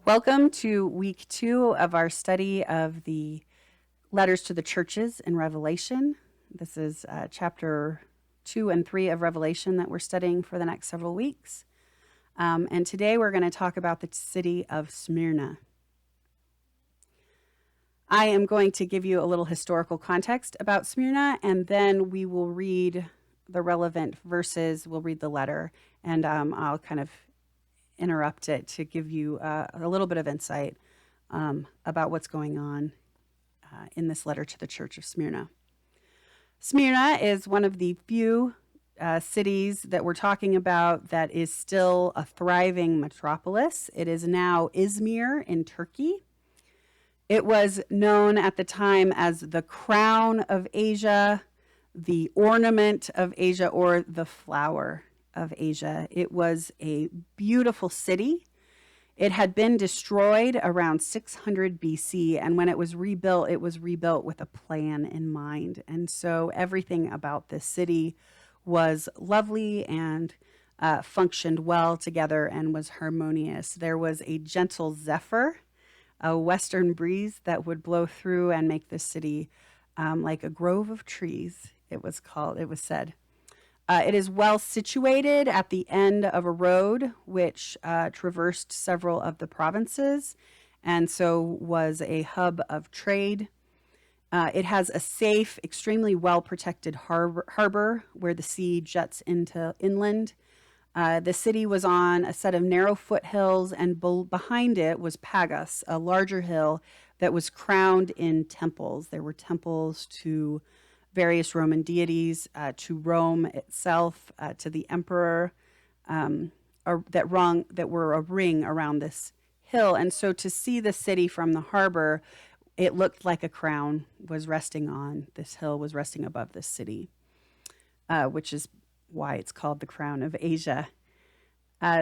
Welcome to week 2 of our study of the letters to the churches in Revelation. This is chapter 2 and 3 of Revelation that we're studying for the next several weeks. And today we're going to talk about the city of Smyrna. I am going to give you a little historical context about Smyrna, and then we will read the relevant verses. We'll read the letter, and I'll kind of interrupt it to give you a little bit of insight about what's going on in this letter to the church of Smyrna. Smyrna is one of the few cities that we're talking about that is still a thriving metropolis. It is now Izmir in Turkey. It was known at the time as the crown of Asia, the ornament of Asia, or the flower of Asia. It was a beautiful city. It had been destroyed around 600 BC, and when it was rebuilt with a plan in mind. And so everything about this city was lovely and functioned well together and was harmonious. There was a gentle zephyr, a western breeze that would blow through and make this city like a grove of trees, it was said. It is well situated at the end of a road which traversed several of the provinces and so was a hub of trade. It has a safe, extremely well-protected harbor where the sea juts into inland. The city was on a set of narrow foothills, and behind it was Pagus, a larger hill that was crowned in temples. There were temples to various Roman deities, to Rome itself, to the emperor, that were a ring around this hill. And so to see the city from the harbor, it looked like a crown was resting on this hill, was resting above this city, which is why it's called the crown of Asia.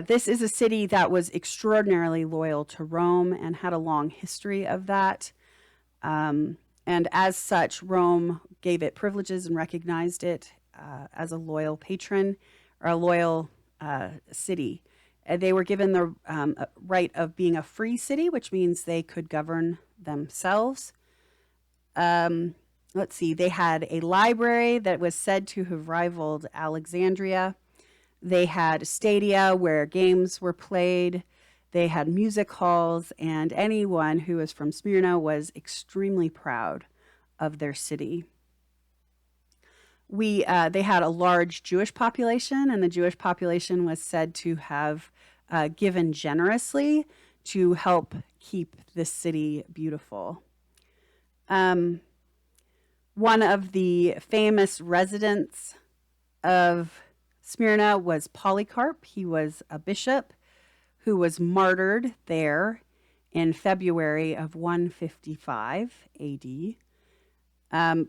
This is a city that was extraordinarily loyal to Rome and had a long history of that. And as such, Rome gave it privileges and recognized it as a loyal patron or a loyal city. They were given the right of being a free city, which means they could govern themselves. Let's see, they had a library that was said to have rivaled Alexandria. They had stadia where games were played. They had music halls, and anyone who was from Smyrna was extremely proud of their city. They had a large Jewish population, and the Jewish population was said to have given generously to help keep this city beautiful. One of the famous residents of Smyrna was Polycarp. He was a bishop who was martyred there in February of 155 AD.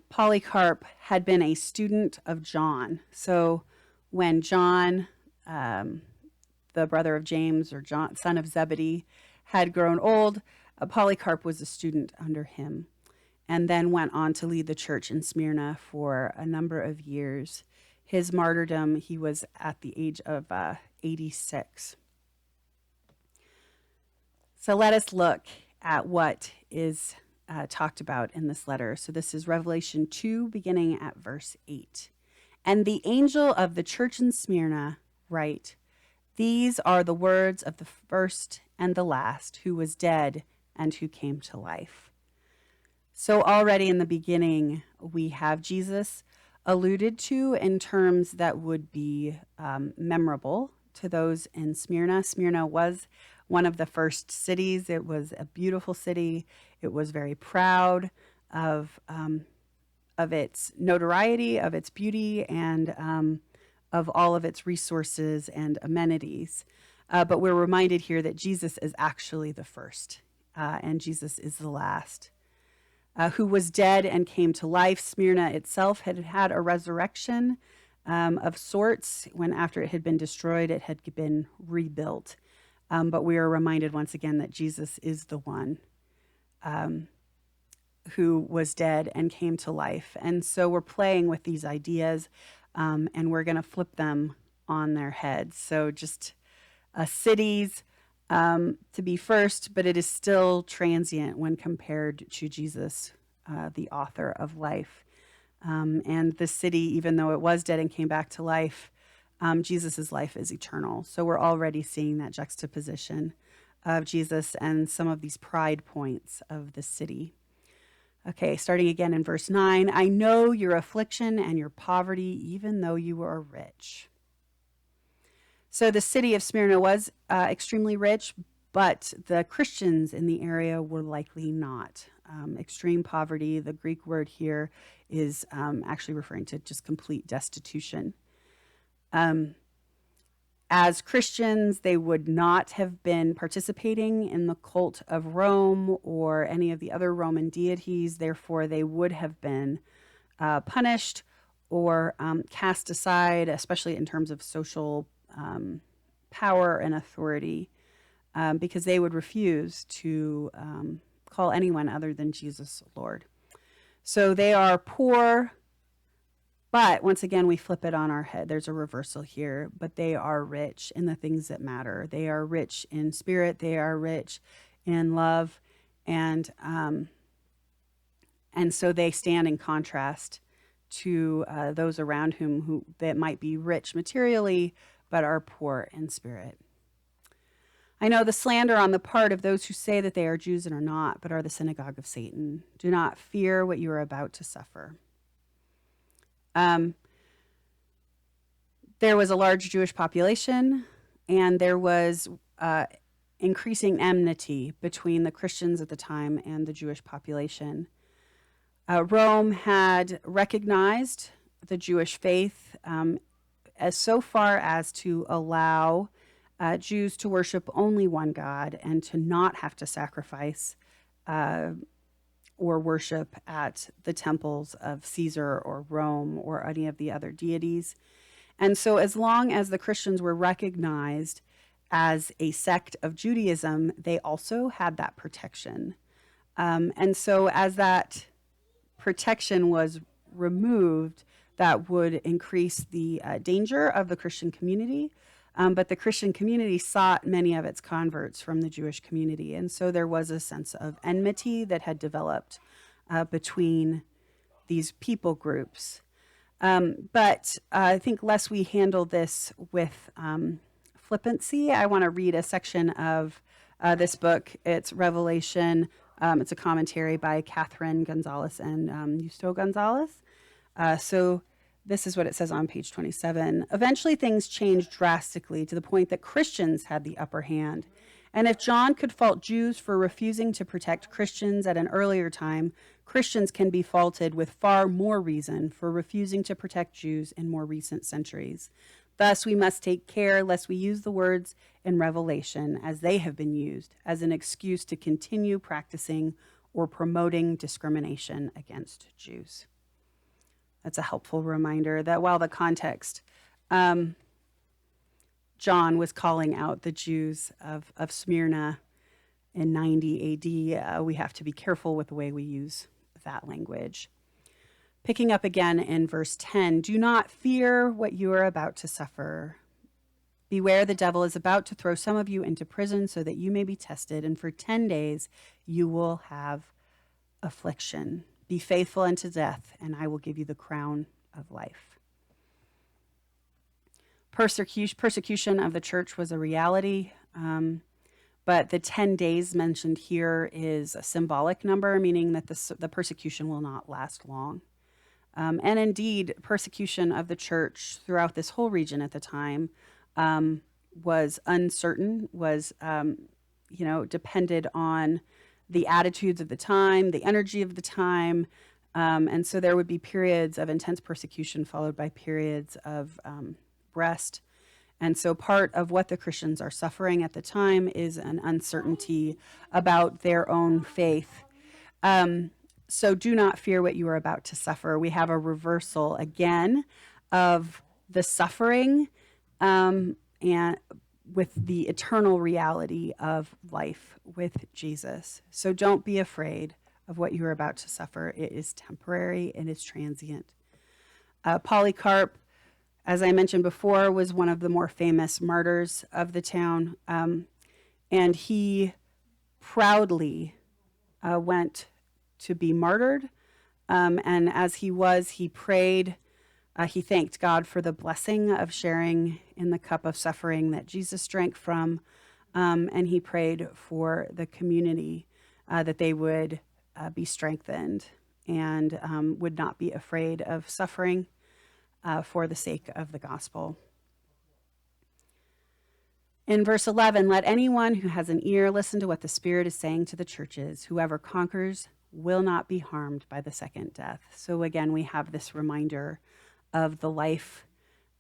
Polycarp had been a student of John. So when John, the brother of James, or John, son of Zebedee, had grown old, Polycarp was a student under him, and then went on to lead the church in Smyrna for a number of years. His martyrdom, he was at the age of 86. So let us look at what is talked about in this letter. So this is Revelation 2, beginning at verse 8. And the angel of the church in Smyrna write, "These are the words of the first and the last, who was dead and who came to life." So already in the beginning, we have Jesus alluded to in terms that would be memorable to those in Smyrna. Smyrna was one of the first cities. It was a beautiful city. It was very proud of its notoriety, of its beauty, and of all of its resources and amenities. But we're reminded here that Jesus is actually the first, and Jesus is the last. Who was dead and came to life. Smyrna itself had had a resurrection of sorts. When after it had been destroyed, it had been rebuilt. But we are reminded once again that Jesus is the one who was dead and came to life. And so we're playing with these ideas, and we're going to flip them on their heads. So just cities to be first, but it is still transient when compared to Jesus, the author of life. And the city, even though it was dead and came back to life, Jesus's life is eternal. So we're already seeing that juxtaposition of Jesus and some of these pride points of the city. Okay, starting again in verse 9. I know your affliction and your poverty, even though you are rich. So the city of Smyrna was extremely rich, but the Christians in the area were likely not. Extreme poverty, the Greek word here is actually referring to just complete destitution. As Christians, they would not have been participating in the cult of Rome or any of the other Roman deities. Therefore, they would have been punished or cast aside, especially in terms of social power and authority, because they would refuse to call anyone other than Jesus Lord. So they are poor, but once again, we flip it on our head. There's a reversal here, but they are rich in the things that matter. They are rich in spirit. They are rich in love. And so they stand in contrast to those around who that might be rich materially, but are poor in spirit. I know the slander on the part of those who say that they are Jews and are not, but are the synagogue of Satan. Do not fear what you are about to suffer. There was a large Jewish population, and there was increasing enmity between the Christians at the time and the Jewish population. Rome had recognized the Jewish faith as so far as to allow Jews to worship only one God and to not have to sacrifice or worship at the temples of Caesar or Rome or any of the other deities. And so as long as the Christians were recognized as a sect of Judaism, they also had that protection. And so as that protection was removed, that would increase the danger of the Christian community. But the Christian community sought many of its converts from the Jewish community. And so there was a sense of enmity that had developed between these people groups. But I think lest we handle this with flippancy, I want to read a section of this book. It's Revelation. It's a commentary by Catherine Gonzalez and Justo Gonzalez. So this is what it says on page 27. Eventually, things changed drastically to the point that Christians had the upper hand. And if John could fault Jews for refusing to protect Christians at an earlier time, Christians can be faulted with far more reason for refusing to protect Jews in more recent centuries. Thus, we must take care lest we use the words in Revelation, as they have been used, as an excuse to continue practicing or promoting discrimination against Jews. That's a helpful reminder that while the context, John was calling out the Jews of Smyrna in 90 AD, we have to be careful with the way we use that language. Picking up again in verse 10, do not fear what you are about to suffer. Beware, the devil is about to throw some of you into prison so that you may be tested, and for 10 days you will have affliction. Be faithful unto death, and I will give you the crown of life. Persecution of the church was a reality, but the 10 days mentioned here is a symbolic number, meaning that the persecution will not last long. And indeed, persecution of the church throughout this whole region at the time was uncertain, was depended on the attitudes of the time, the energy of the time. And so there would be periods of intense persecution followed by periods of rest. And so part of what the Christians are suffering at the time is an uncertainty about their own faith. So do not fear what you are about to suffer. We have a reversal again of the suffering and with the eternal reality of life with Jesus. So don't be afraid of what you are about to suffer. It is temporary and it's transient. Polycarp, as I mentioned before, was one of the more famous martyrs of the town. and he proudly went to be martyred. And as he prayed, he thanked God for the blessing of sharing in the cup of suffering that Jesus drank from. And he prayed for the community that they would be strengthened and would not be afraid of suffering for the sake of the gospel. In verse 11, let anyone who has an ear listen to what the Spirit is saying to the churches. Whoever conquers will not be harmed by the second death. So again, we have this reminder of the life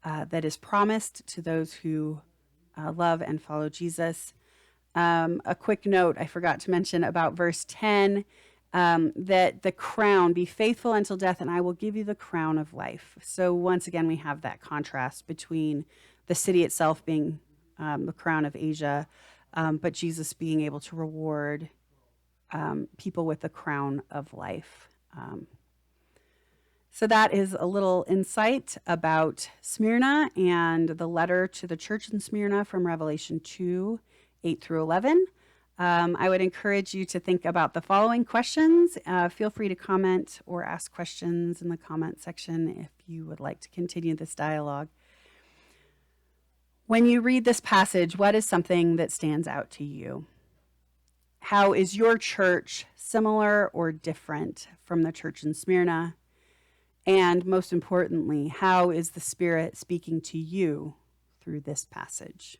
that is promised to those who love and follow Jesus. A quick note I forgot to mention about verse 10, that the crown, be faithful until death, and I will give you the crown of life. So once again, we have that contrast between the city itself being the crown of Asia, but Jesus being able to reward people with the crown of life. So that is a little insight about Smyrna and the letter to the church in Smyrna from Revelation 2, 8 through 11. I would encourage you to think about the following questions. Feel free to comment or ask questions in the comment section if you would like to continue this dialogue. When you read this passage, what is something that stands out to you? How is your church similar or different from the church in Smyrna? And most importantly, how is the Spirit speaking to you through this passage?